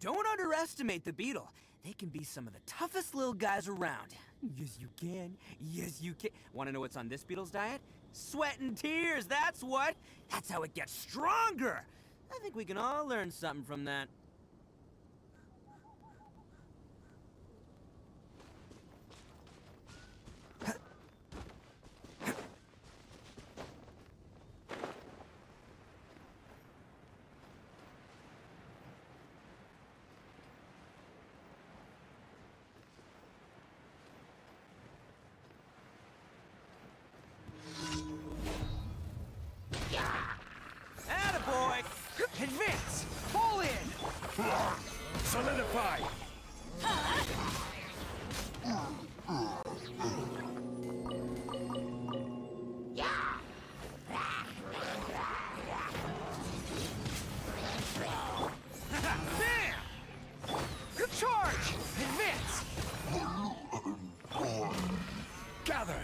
Don't underestimate the beetle. They can be some of the toughest little guys around. Yes, you can. Yes, you can. Want to know what's on this beetle's diet? Sweat and tears, that's what. That's how it gets stronger. I think we can all learn something from that. Attaboy! Advance! Fall in! Solidify! Bam! Charge! Advance! Gather!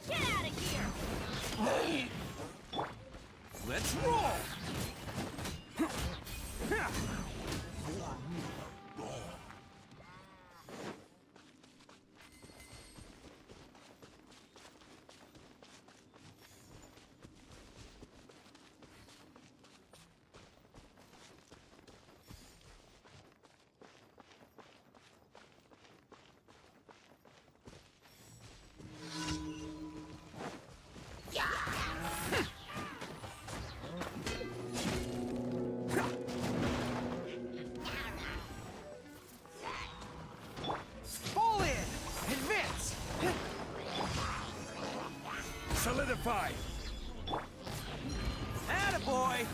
Get out of here! Let's roll! Fall in! Advance! Solidify! Attaboy!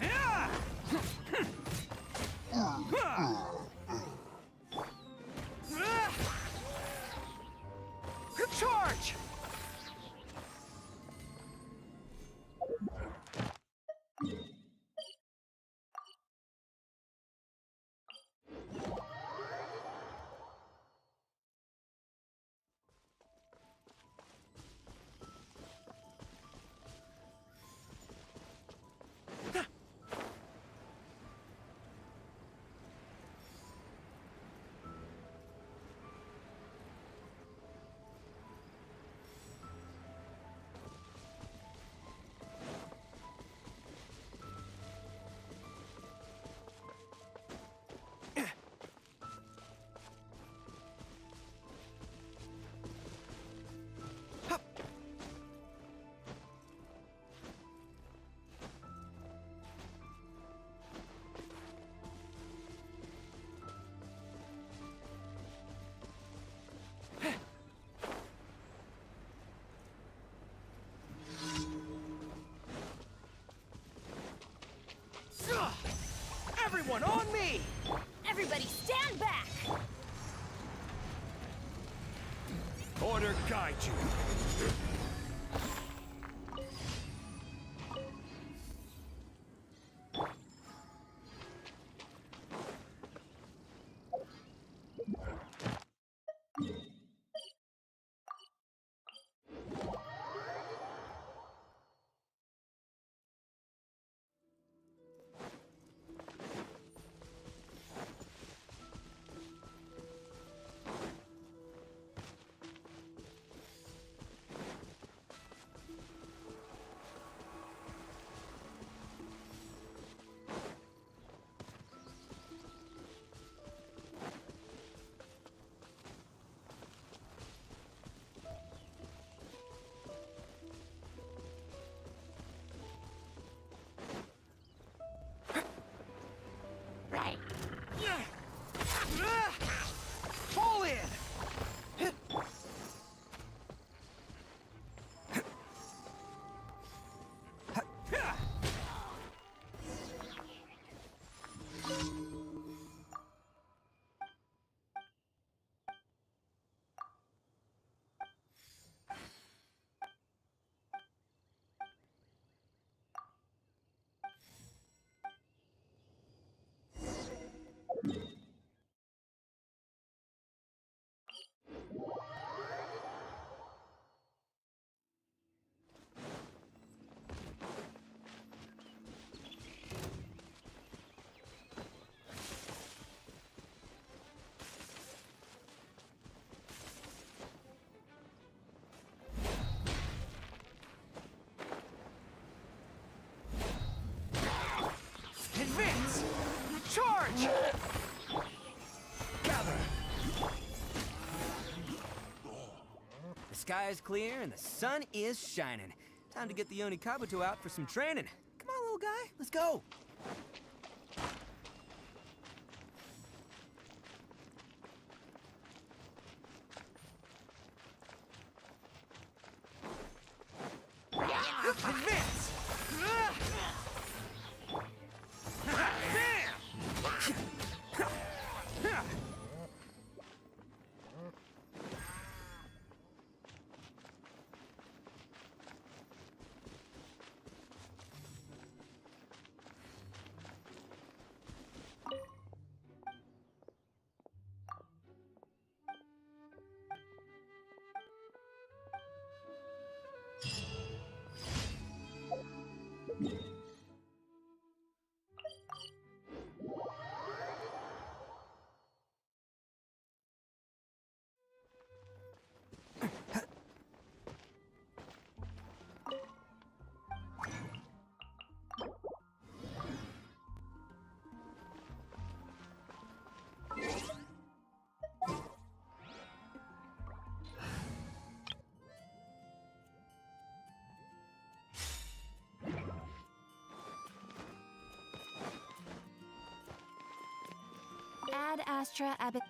Yeah! Charge! Everyone on me! Everybody stand back! Order guide you! Pull in! Advance! Charge! Gather! The sky is clear and the sun is shining. Time to get the Onikabuto out for some training. Come on, little guy, let's go. Advance! Ad Astra Abbot.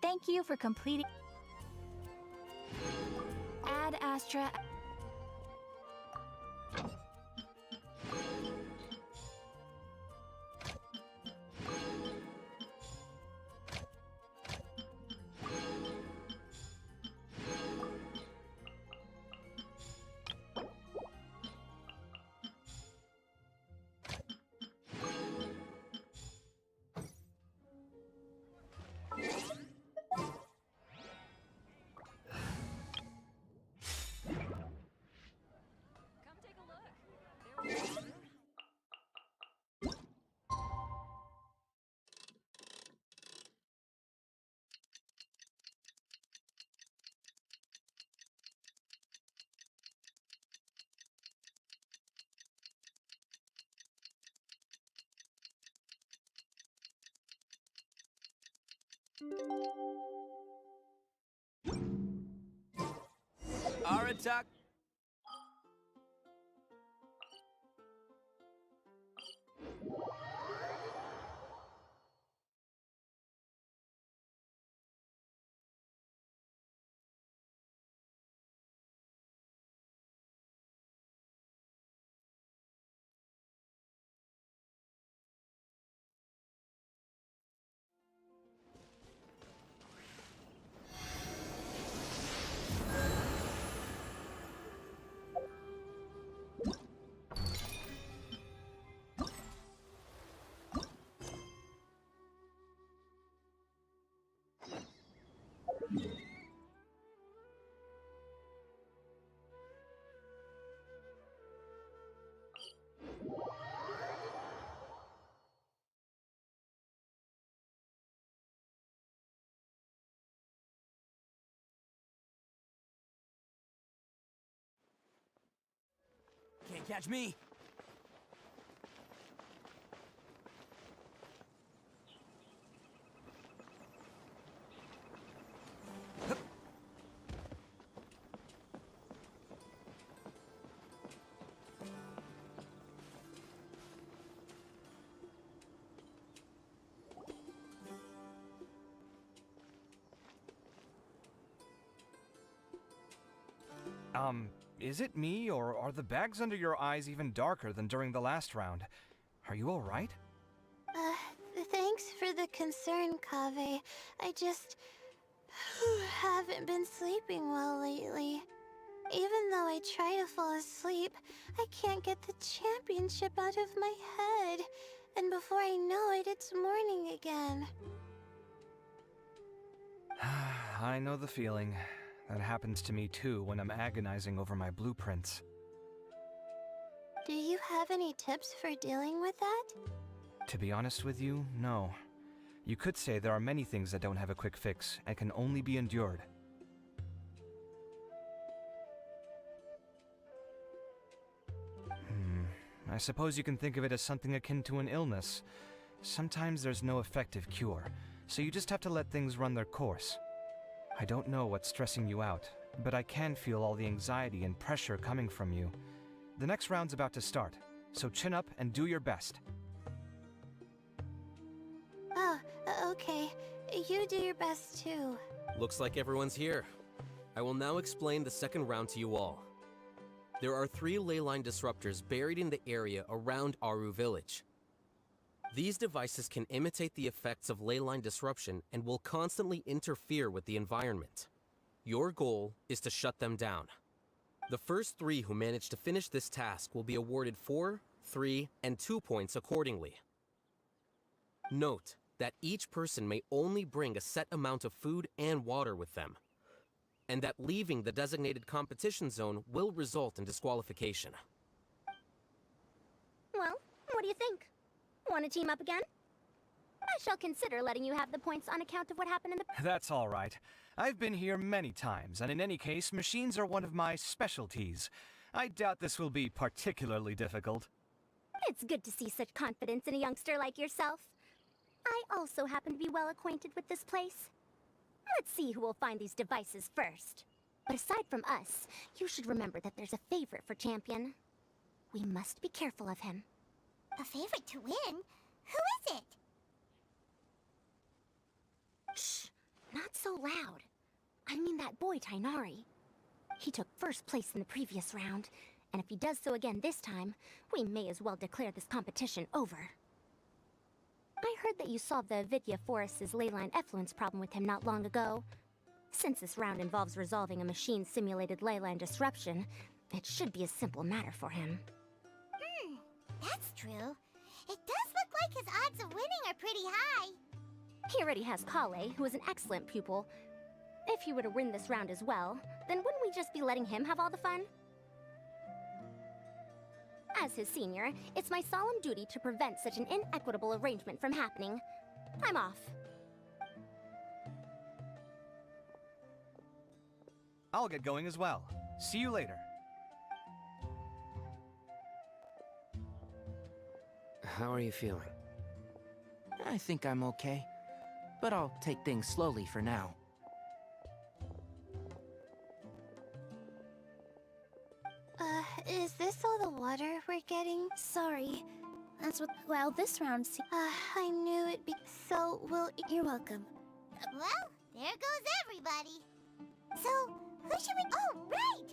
Thank you for completing. Ad Astra. Aratak. Can't catch me. Is it me, or are the bags under your eyes even darker than during the last round? Are you alright? Thanks for the concern, Kaveh. I just haven't been sleeping well lately. Even though I try to fall asleep, I can't get the championship out of my head. And before I know it, it's morning again. I know the feeling. That happens to me too when I'm agonizing over my blueprints. Do you have any tips for dealing with that? To be honest with you, no. You could say there are many things that don't have a quick fix and can only be endured. I suppose you can think of it as something akin to an illness. Sometimes there's no effective cure, so you just have to let things run their course. I don't know what's stressing you out, but I can feel all the anxiety and pressure coming from you. The next round's about to start, so chin up and do your best. Oh, okay. You do your best too. Looks like everyone's here. I will now explain the second round to you all. There are 3 ley line disruptors buried in the area around Aru Village. These devices can imitate the effects of ley line disruption and will constantly interfere with the environment. Your goal is to shut them down. The first 3 who manage to finish this task will be awarded 4, 3, and 2 points accordingly. Note that each person may only bring a set amount of food and water with them, and that leaving the designated competition zone will result in disqualification. Well, what do you think? Want to team up again? I shall consider letting you have the points on account of what happened in the... That's all right. I've been here many times, and in any case, machines are one of my specialties. I doubt this will be particularly difficult. It's good to see such confidence in a youngster like yourself. I also happen to be well acquainted with this place. Let's see who will find these devices first. But aside from us, you should remember that there's a favorite for Champion. We must be careful of him. A favorite to win? Who is it? Shh! Not so loud. I mean that boy, Tainari. He took first place in the previous round, and if he does so again this time, we may as well declare this competition over. I heard that you solved the Vidya Forest's leyline effluence problem with him not long ago. Since this round involves resolving a machine-simulated leyline disruption, it should be a simple matter for him. That's true. It does look like his odds of winning are pretty high. He already has Kale, who is an excellent pupil. If he were to win this round as well, then wouldn't we just be letting him have all the fun? As his senior, it's my solemn duty to prevent such an inequitable arrangement from happening. I'm off. I'll get going as well. See you later. How are you feeling? I think I'm okay, but I'll take things slowly for now. Is this all the water we're getting? Sorry. That's what, well, this round I knew it'd be... So, you're welcome. Well, there goes everybody. So, who should we... Oh, right!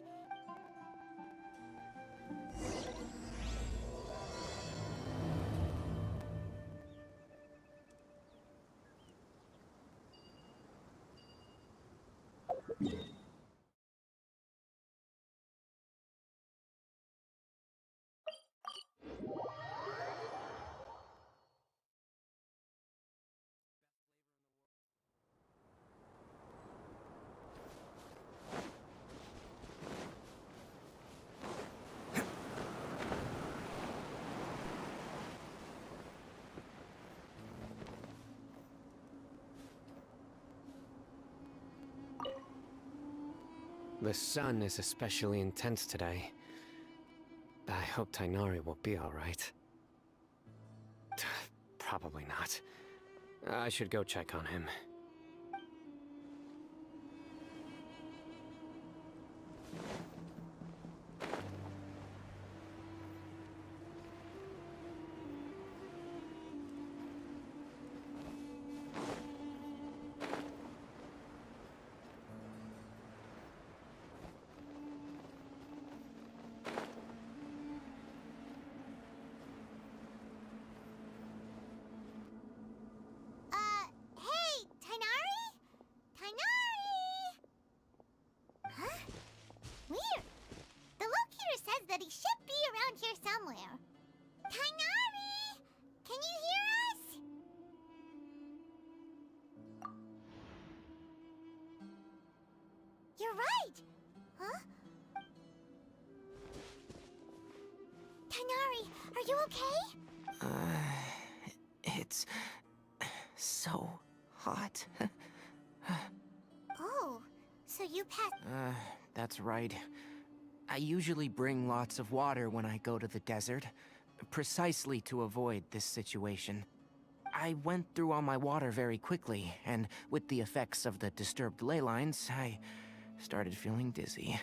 The sun is especially intense today. I hope Tainari will be alright. Probably not. I should go check on him. You're right! Huh? Tainari, are you okay? It's so hot. Oh, so you passed. That's right. I usually bring lots of water when I go to the desert, precisely to avoid this situation. I went through all my water very quickly, and with the effects of the disturbed ley lines, I started feeling dizzy.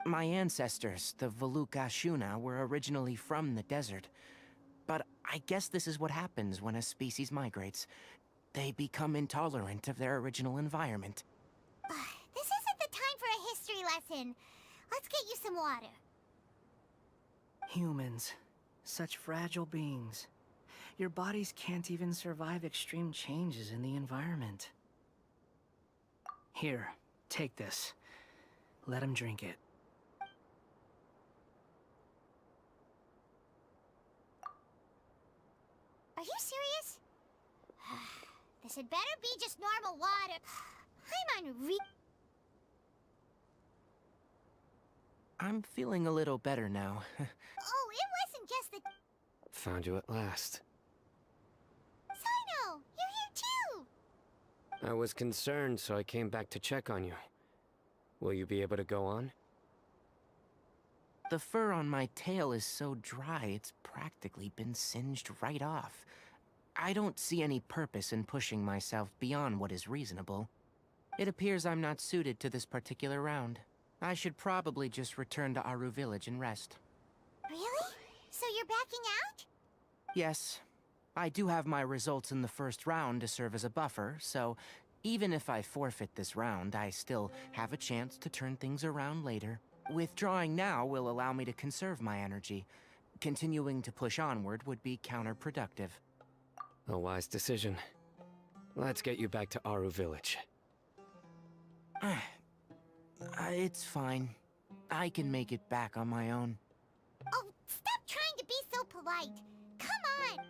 My ancestors, the Valukashuna, were originally from the desert. But I guess this is what happens when a species migrates. They become intolerant of their original environment. This isn't the time for a history lesson. Let's get you some water. Humans. Such fragile beings. Your bodies can't even survive extreme changes in the environment. Here, take this. Let him drink it. Are you serious? This had better be just normal water. I'm on I'm feeling a little better now. Oh, it wasn't just the... Found you at last. Sino, you're here too! I was concerned, so I came back to check on you. Will you be able to go on? The fur on my tail is so dry, it's practically been singed right off. I don't see any purpose in pushing myself beyond what is reasonable. It appears I'm not suited to this particular round. I should probably just return to Aru Village and rest. Really? So you're backing out? Yes. I do have my results in the first round to serve as a buffer, so even if I forfeit this round, I still have a chance to turn things around later. Withdrawing now will allow me to conserve my energy. Continuing to push onward would be counterproductive. A wise decision. Let's get you back to Aru Village. It's fine. I can make it back on my own. Oh, stop trying to be so polite. Come on!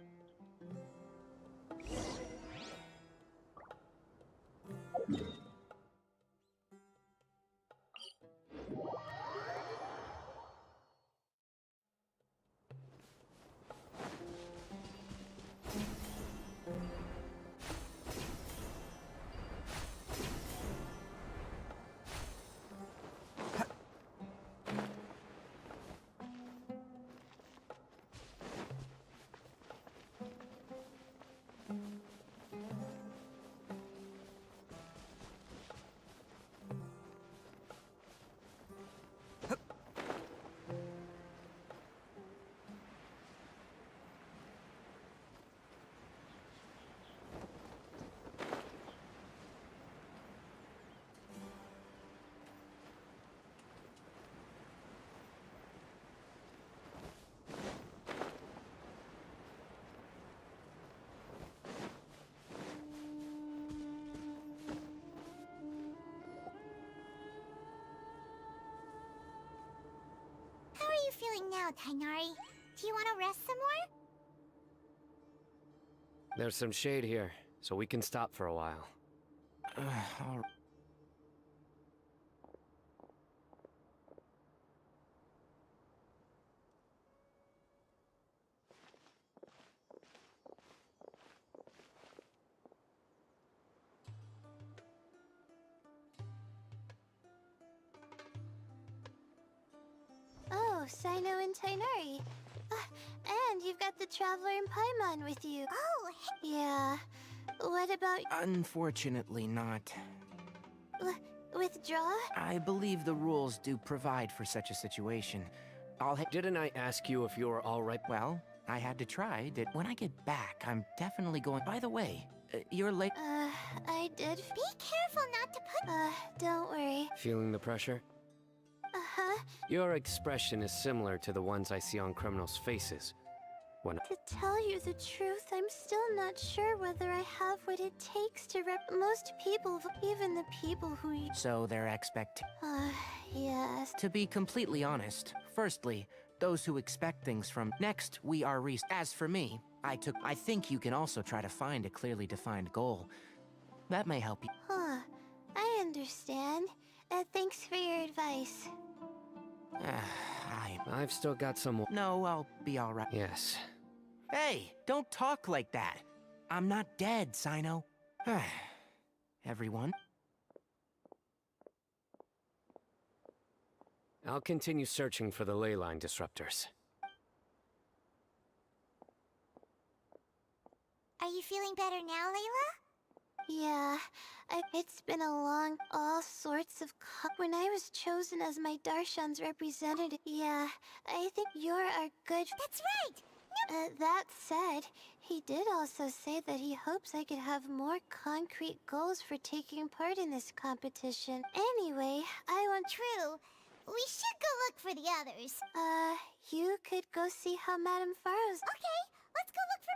How are you feeling now, Tainari? Do you want to rest some more? There's some shade here, so we can stop for a while. All right. Oh, Sino and Tainari. And you've got the Traveler and Paimon with you. Oh, Yeah. What about... Unfortunately not. withdraw? I believe the rules do provide for such a situation. Didn't I ask you if you were alright? Well, I had to try. When I get back, I'm definitely going... By the way, you're late... I did... be careful not to put... don't worry. Feeling the pressure? Uh-huh. Your expression is similar to the ones I see on criminals' faces. When To tell you the truth, I'm still not sure whether I have what it takes to most people, even the people who... So their expect... yes. To be completely honest, firstly, those who expect things from... Next, we are As for me, I think you can also try to find a clearly defined goal. That may help you. Huh. I understand. Thanks for your advice. I've still got some more. No, I'll be alright. Yes. Hey, don't talk like that. I'm not dead, Sino. Everyone. I'll continue searching for the ley line disruptors. Are you feeling better now, Layla? Yeah, it's been a long, all sorts of when I was chosen as my Darshan's representative. Yeah, I think you're our good. That's right! That said, he did also say that he hopes I could have more concrete goals for taking part in this competition. Anyway, I want. True. We should go look for the others. You could go see how Madame Faro's. Okay, let's go look for.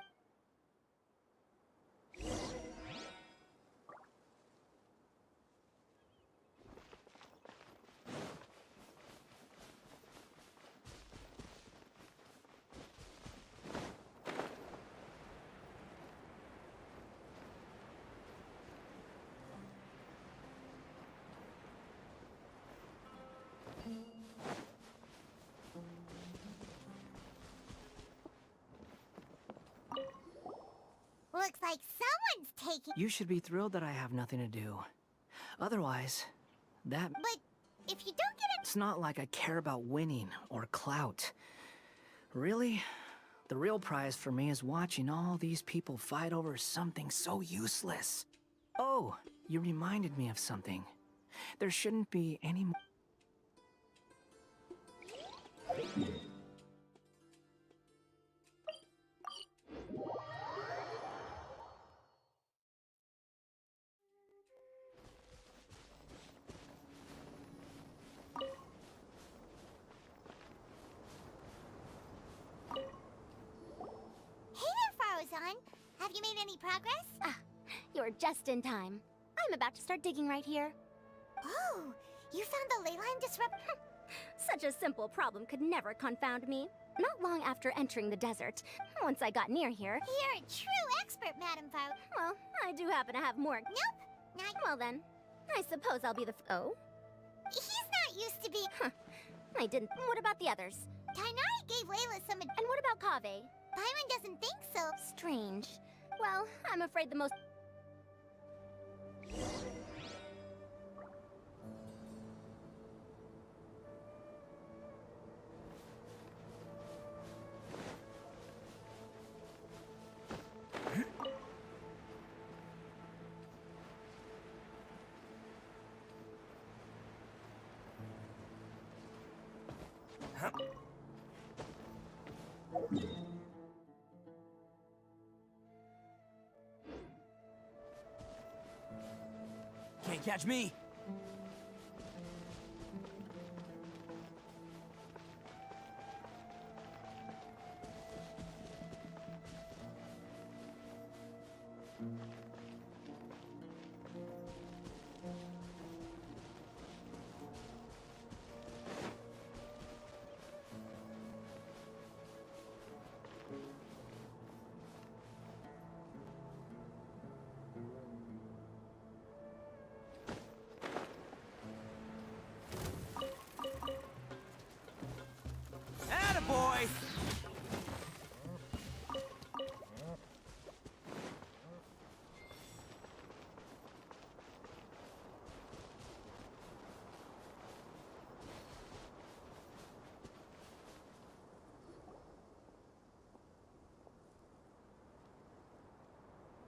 Looks like someone's taking. You should be thrilled that I have nothing to do. Otherwise, that... But if you don't get it. It's not like I care about winning or clout. Really, the real prize for me is watching all these people fight over something so useless. Oh, you reminded me of something. There shouldn't be any more... Have you made any progress? You're just in time. I'm about to start digging right here. Oh, you found the ley line disruptor? Such a simple problem could never confound me. Not long after entering the desert, once I got near here... You're a true expert, Madame Faro. Well, I do happen to have more... Nope, not... Well then, I suppose I'll be the... Oh? He's not used to be... I didn't... What about the others? Tainari gave Layla some... And what about Kaveh? Paimon doesn't think so. Strange. Well, I'm afraid the most... Can't catch me! Attaboy!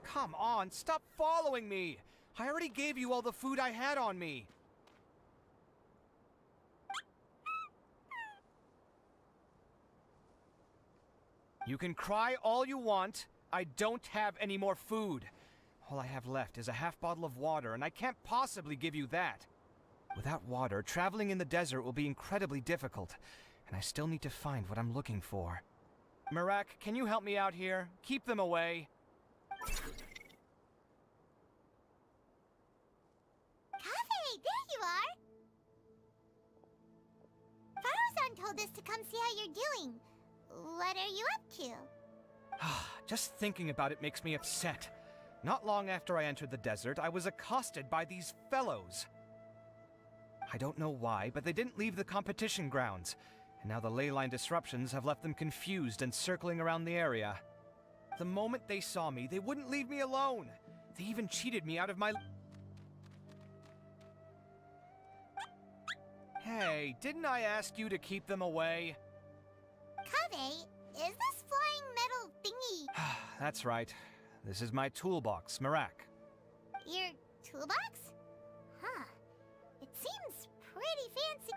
Come on, stop following me! I already gave you all the food I had on me. You can cry all you want. I don't have any more food. All I have left is a half bottle of water, and I can't possibly give you that. Without water, traveling in the desert will be incredibly difficult, and I still need to find what I'm looking for. Mirak, can you help me out here? Keep them away. Kaveh, there you are! Faro-san told us to come see how you're doing. What are you up to? Just thinking about it makes me upset. Not long after I entered the desert, I was accosted by these fellows. I don't know why, but they didn't leave the competition grounds. And now the ley line disruptions have left them confused and circling around the area. The moment they saw me, they wouldn't leave me alone. They even cheated me out of my... Hey, didn't I ask you to keep them away? Kaveh, is this flying metal thingy That's right. This is my toolbox, Marak. your toolbox? Huh. It seems pretty fancy.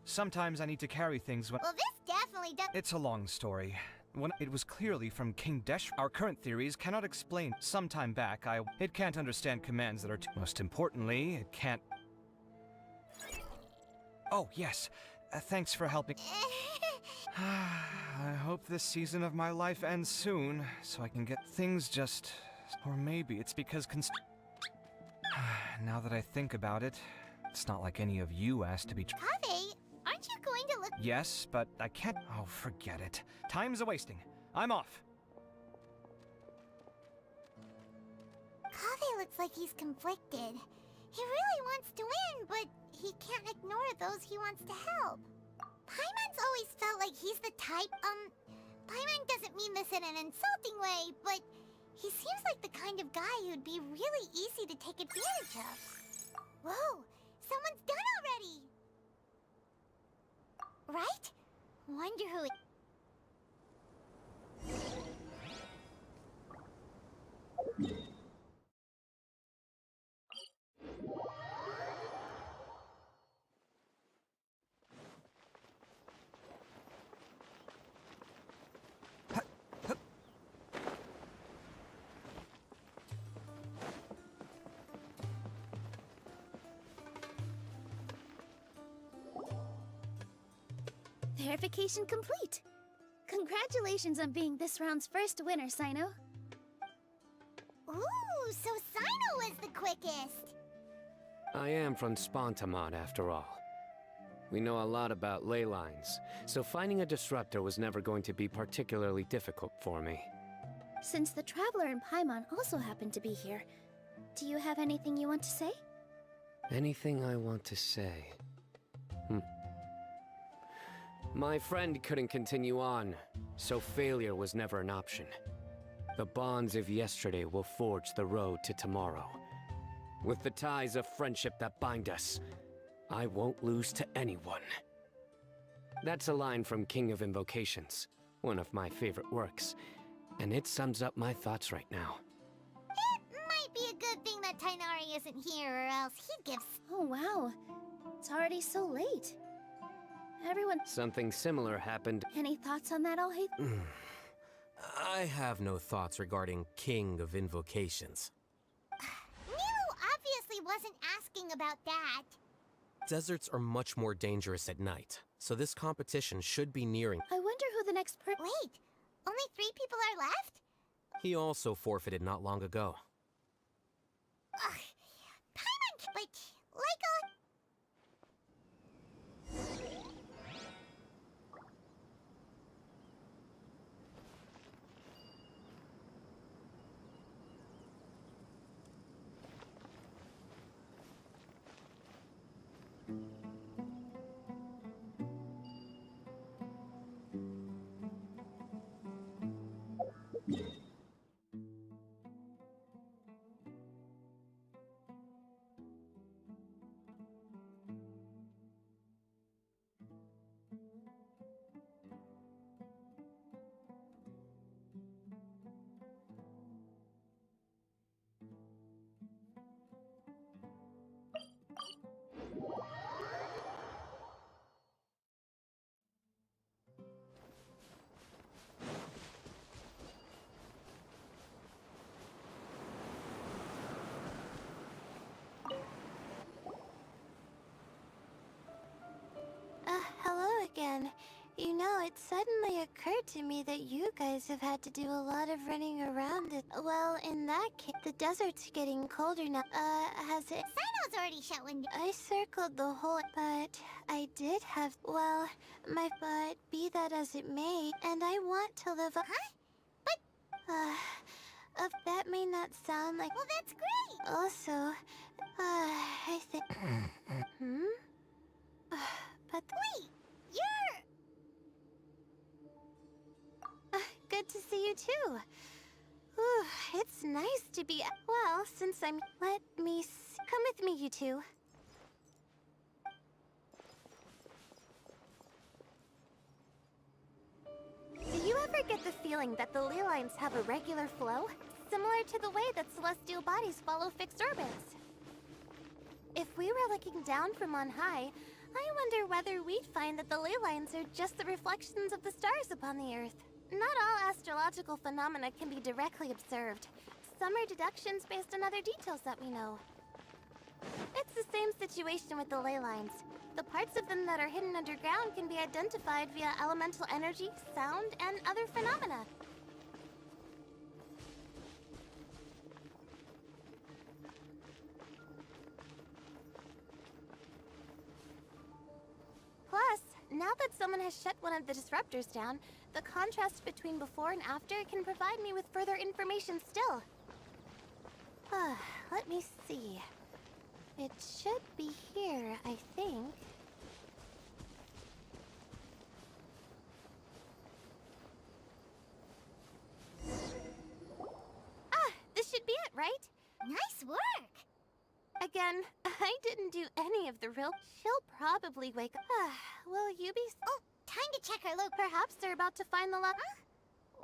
Sometimes I need to carry things when... Well, this definitely does. It's a long story. When it was clearly from King Desh. Our current theories cannot explain. Some time back, It can't understand commands that are most importantly, it can't... Oh, yes. Thanks for helping. I hope this season of my life ends soon, so I can get things just... Or maybe it's because now that I think about it, it's not like any of you asked to be... Kaveh, aren't you going to look? Yes, but I can't... Oh, forget it. Time's a-wasting. I'm off. Kaveh looks like he's conflicted. He really wants to win, but he can't ignore those he wants to help. Paimon's always felt like he's the type, Paimon doesn't mean this in an insulting way, but he seems like the kind of guy who'd be really easy to take advantage of. Whoa, someone's done already! Right? Wonder who it... Verification complete. Congratulations on being this round's first winner, Sino. Ooh, so Sino was the quickest! I am from Spontamod, after all. We know a lot about ley lines, so finding a disruptor was never going to be particularly difficult for me. Since the Traveler and Paimon also happen to be here, do you have anything you want to say? Anything I want to say? My friend couldn't continue on, so failure was never an option. The bonds of yesterday will forge the road to tomorrow. With the ties of friendship that bind us, I won't lose to anyone. That's a line from King of Invocations, one of my favorite works, and it sums up my thoughts right now. It might be a good thing that Tainari isn't here, or else he'd give... Oh wow, it's already so late. Everyone... Something similar happened... Any thoughts on that, Alhaith? I have no thoughts regarding King of Invocations. Nilo obviously wasn't asking about that. Deserts are much more dangerous at night, so this competition should be nearing. I wonder who the next Wait, only 3 people are left? He also forfeited not long ago. Ugh, Paimon, but like a... Hello again. You know, it suddenly occurred to me that you guys have had to do a lot of running around it. Well, in that case, the desert's getting colder now. Has it... Sino's already shut window. I circled the whole... But I did have... Well, but be that as it may, and I want to live up... Huh? But... That may not sound like... Well, that's great! Also, I think... But... Wait! You're... Good to see you too. Whew, it's nice to be... Well, since I'm... Let me... Come with me, you two. Do you ever get the feeling that the ley lines have a regular flow? Similar to the way that celestial bodies follow fixed orbits? If we were looking down from on high, I wonder whether we'd find that the ley lines are just the reflections of the stars upon the Earth. Not all astrological phenomena can be directly observed. Some are deductions based on other details that we know. It's the same situation with the ley lines. The parts of them that are hidden underground can be identified via elemental energy, sound, and other phenomena. Plus, now that someone has shut one of the disruptors down, the contrast between before and after can provide me with further information still. Let me see. It should be here, I think. This should be it, right? Nice work! Again, I didn't do any of the real... She'll probably wake up. Will you be... Oh, time to check our look. Perhaps they're about to find the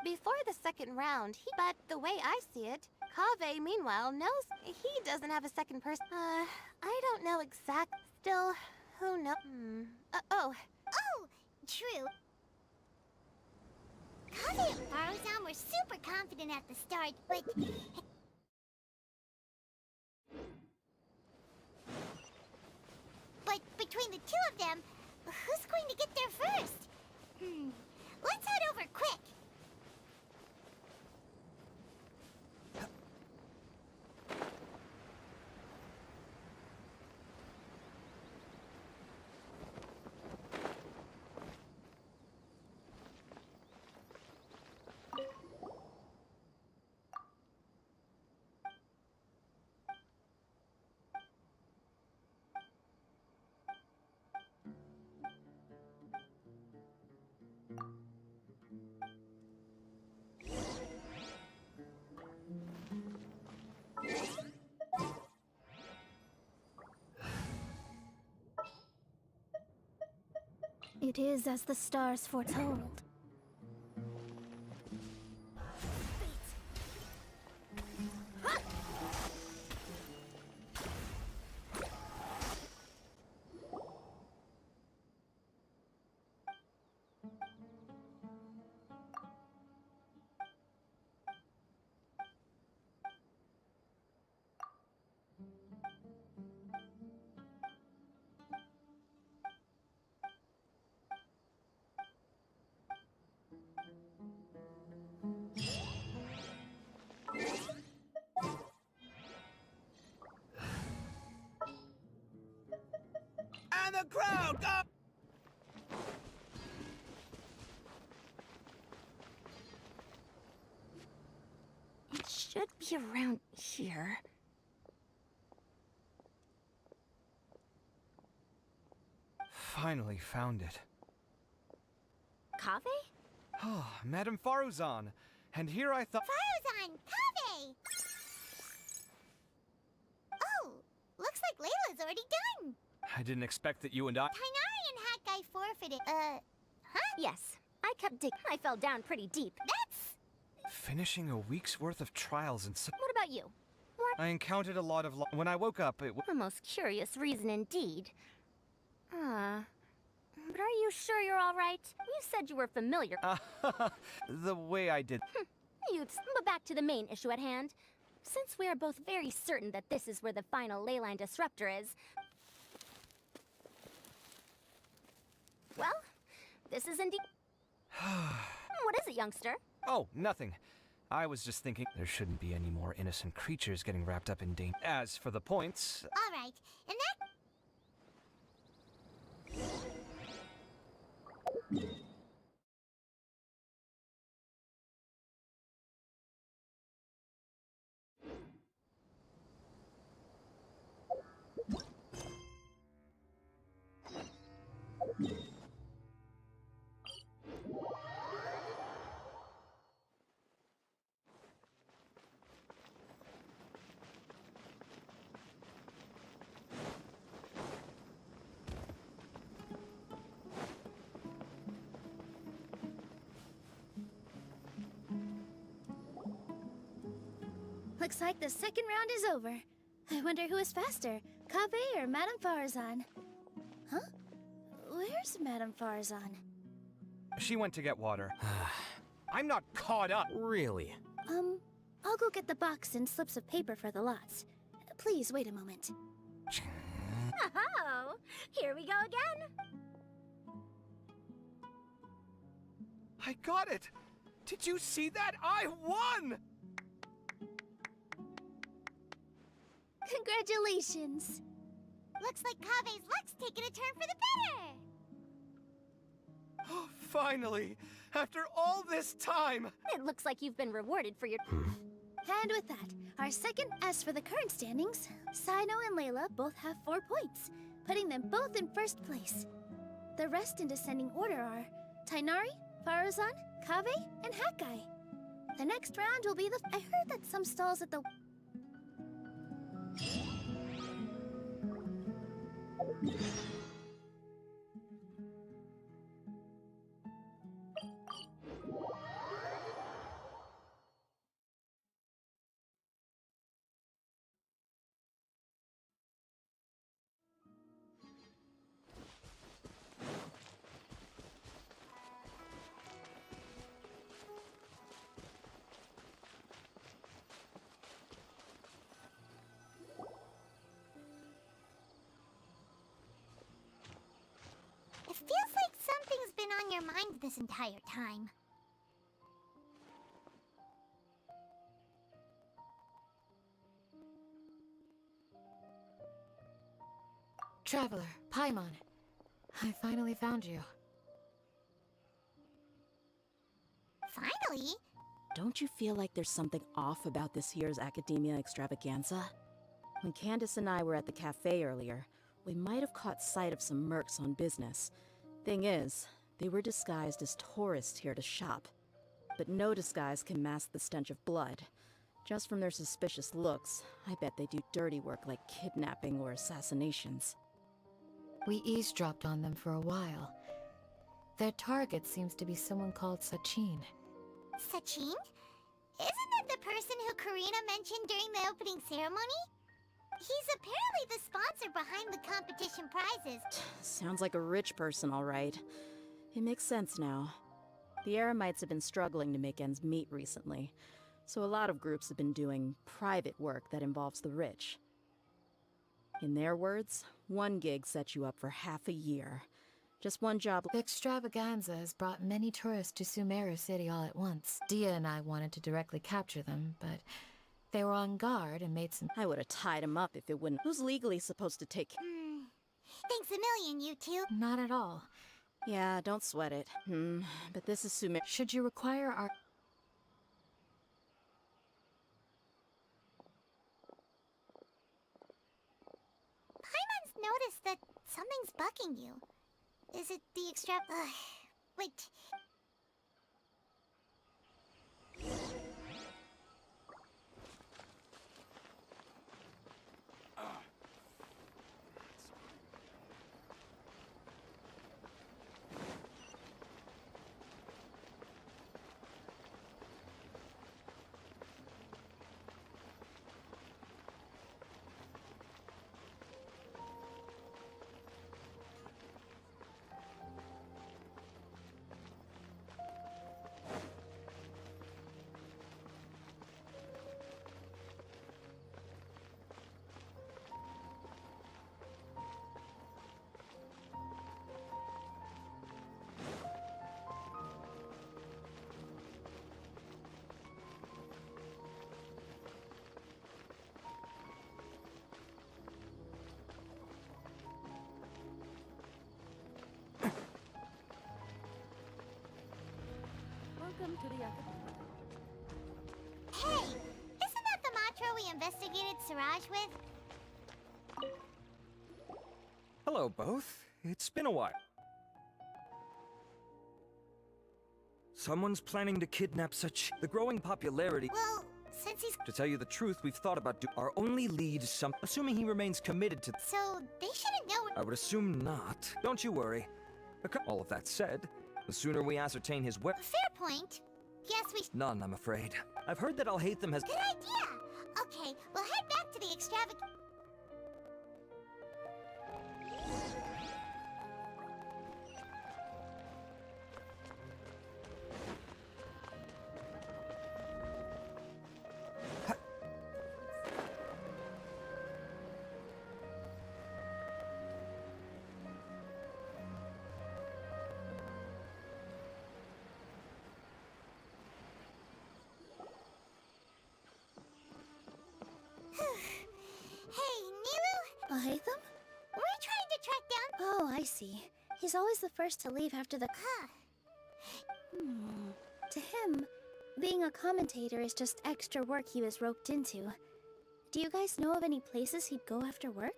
Before the second round, But the way I see it, Kaveh, meanwhile, knows he doesn't have a second person. I don't know exact... Still, who knows? Oh, true. Kaveh and Faruzan were super confident at the start, but... But between the two of them, who's going to get there first? Let's head over quick. It is as the stars foretold. And the crowd, go! It should be around here. Finally found it. Kaveh? Oh, Madame Faruzan. And here I thought... Faruzan! Kaveh! Oh, looks like Layla's already done. I didn't expect that you and I... Tainari and Hat Guy forfeited. Yes, I kept digging. I fell down pretty deep. That's... Finishing a week's worth of trials and... What about you? I encountered a lot of... When I woke up, it was... A most curious reason indeed. But are you sure you're all right? You said you were familiar. The way I did... But back to the main issue at hand. Since we are both very certain that this is where the final leyline disruptor is... Well, this is indeed... What is it, youngster? Oh, nothing. I was just thinking there shouldn't be any more innocent creatures getting wrapped up in danger. As for the points... All right, and that... Looks like the second round is over. I wonder who is faster, Kaveh or Madame Farazan? Huh? Where's Madame Farazan? She went to get water. I'm not caught up. Really? I'll go get the box and slips of paper for the lots. Please wait a moment. Oh, here we go again. I got it! Did you see that? I won! Congratulations! Looks like Kaveh's luck's taking a turn for the better! Oh, finally! After all this time! It looks like you've been rewarded for your... And with that, our second, as for the current standings, Sino and Layla both have 4 points, putting them both in first place. The rest in descending order are Tainari, Farazan, Kaveh, and Hakai. The next round will be the... I heard that some stalls at the... It feels like something's been on your mind this entire time. Traveler, Paimon. I finally found you. Finally? Don't you feel like there's something off about this year's Academia Extravaganza? When Candace and I were at the cafe earlier, we might have caught sight of some mercs on business. Thing is, they were disguised as tourists here to shop. But no disguise can mask the stench of blood. Just from their suspicious looks, I bet they do dirty work like kidnapping or assassinations. We eavesdropped on them for a while. Their target seems to be someone called Sachin. Sachin? Isn't that the person who Corrida mentioned during the opening ceremony? He's apparently the sponsor behind the competition prizes. Sounds like a rich person, all right. It makes sense now. The Eremites have been struggling to make ends meet recently, so a lot of groups have been doing private work that involves the rich. In their words, one gig sets you up for half a year. Just one job. The extravaganza has brought many tourists to Sumeru City all at once. Dia and I wanted to directly capture them, but they were on guard and made some... I would have tied him up if it wouldn't... Who's legally supposed to take... Thanks a million, you two. Not at all. Yeah, don't sweat it. But this is Sumeru... Should you require our... Paimon's noticed that something's bugging you. Is it the wait. Welcome to the Hey! Isn't that the Matra we investigated Siraj with? Hello, both. It's been a while. Someone's planning to kidnap such... The growing popularity... Well, since he's... To tell you the truth, we've thought about our only lead is assuming he remains committed to... So, they shouldn't know... I would assume not. Don't you worry. All of that said, the sooner we ascertain his Fair point. Yes, we... None, I'm afraid. I've heard that I'll hate them has... Good idea! I'll Okay, we'll head back to the extravagant. Hey, Nilu? Hatham? We're trying to track down. Oh, I see. He's always the first to leave after the. Huh. To him, being a commentator is just extra work he was roped into. Do you guys know of any places he'd go after work?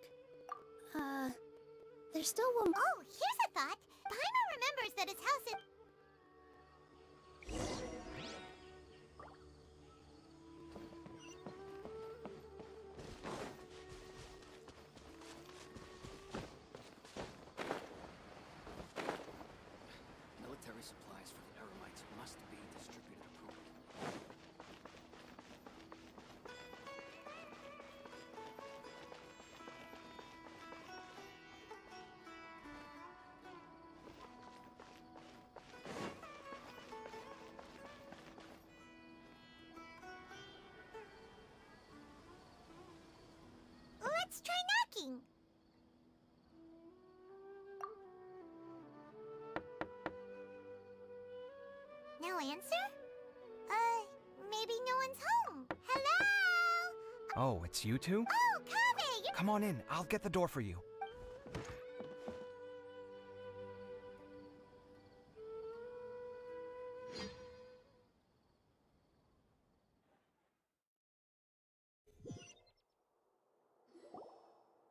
There's still one. Oh, here's a thought. Paimon remembers that his house is. Military supplies for the Eremites must be distributed appropriately. Let's try knocking. No answer? Maybe no one's home. Hello? Oh, it's you two? Oh, Kaveh, you're... Come on in, I'll get the door for you.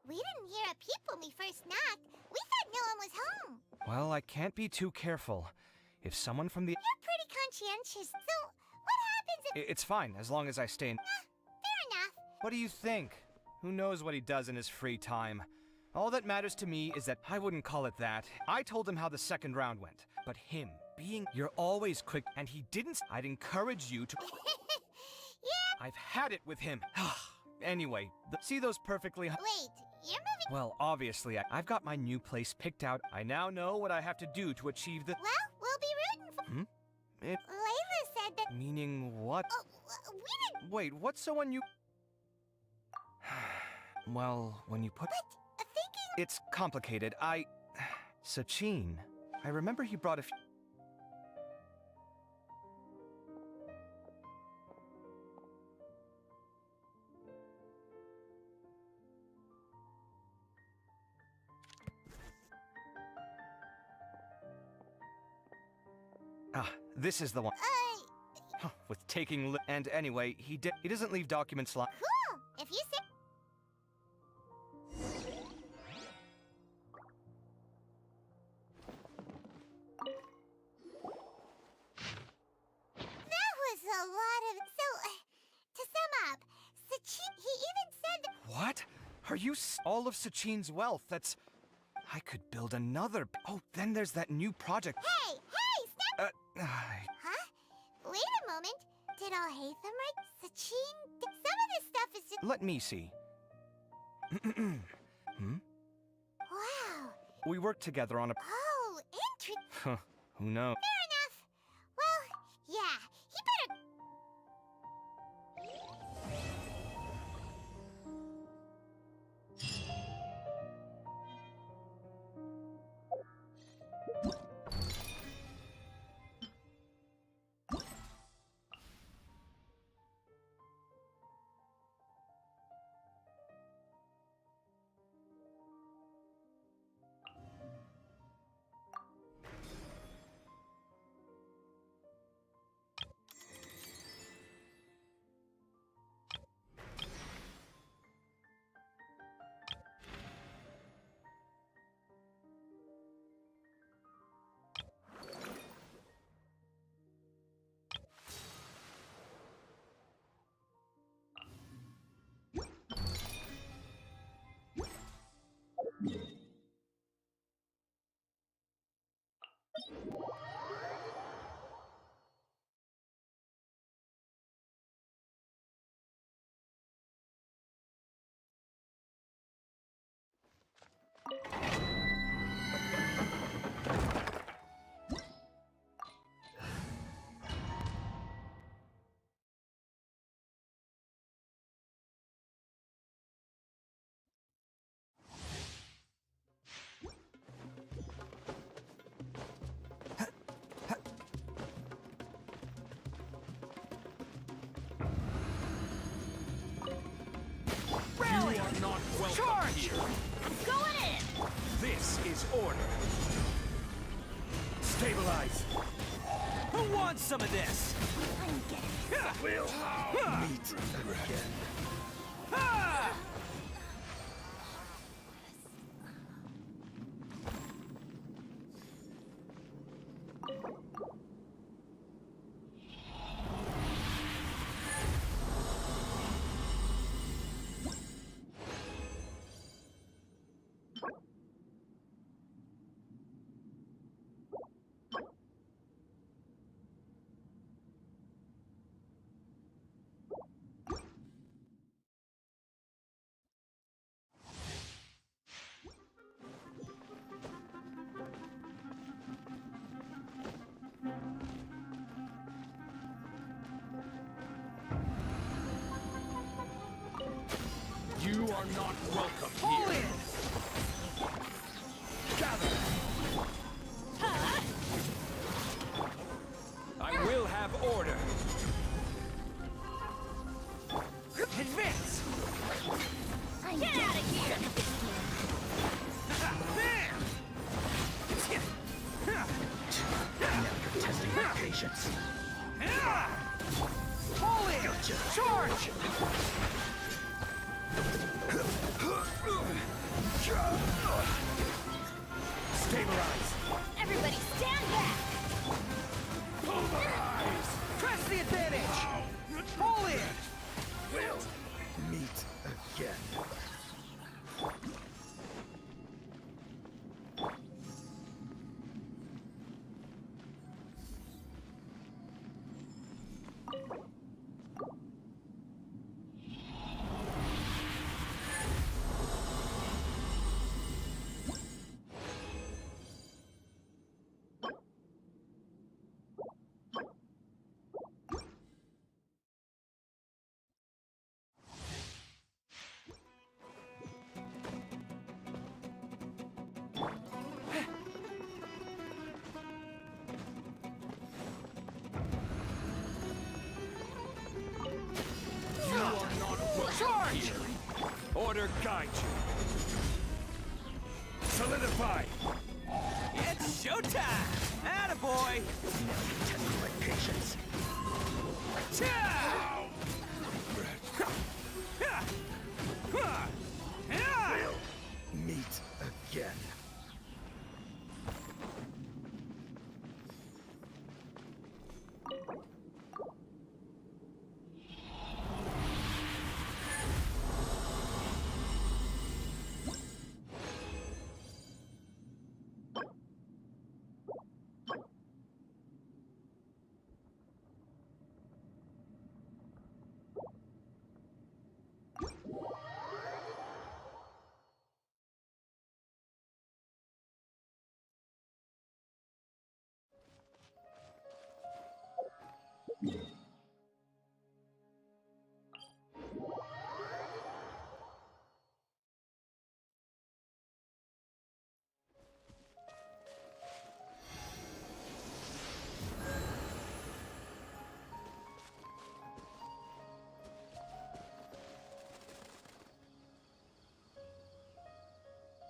We didn't hear a peep when we first knocked. We thought no one was home. Well, I can't be too careful. If someone from the... You're pretty conscientious, so what happens if... It's fine, as long as I stay in... Fair enough. What do you think? Who knows what he does in his free time? All that matters to me is that I wouldn't call it that. I told him how the second round went. But him, being... You're always quick, and he didn't... I'd encourage you to... Yeah. I've had it with him. Anyway, see those perfectly... Wait, you're moving... Well, obviously, I've got my new place picked out. I now know what I have to do to achieve the... Well, we'll be rooting for... Layla said that... Meaning what? We didn't... Wait, what's so unusual? Well, when you put... But, thinking... It's complicated. Sachin. I remember he brought a few... This is the one. With taking and anyway, he doesn't leave documents like... Cool! If you say... That was a lot of... So, to sum up, Sachin, he even said that... What? Are you all of Sachin's wealth? That's... I could build another... Oh, then there's that new project. Hey! Stop! Huh? Wait a moment. Did all Hatham write? Sachin? Some of this stuff is just... Let me see. Wow. We worked together on a... Oh, interesting. Who knows? Fair enough. Well, yeah, he better... welcome here. Going in! This is order. Stabilize. Who wants some of this? We'll meet again. You are not welcome here. Gather. I will have order. Advance! Get out of here! Now you're testing my patience. Fall in! Charge! Stabilize. Everybody stand back! Pulverize. Press the advantage! Fall in! We'll meet again. Charge! Order guide you. Solidify. It's showtime! Attaboy! Now you're testing my patience. Cha!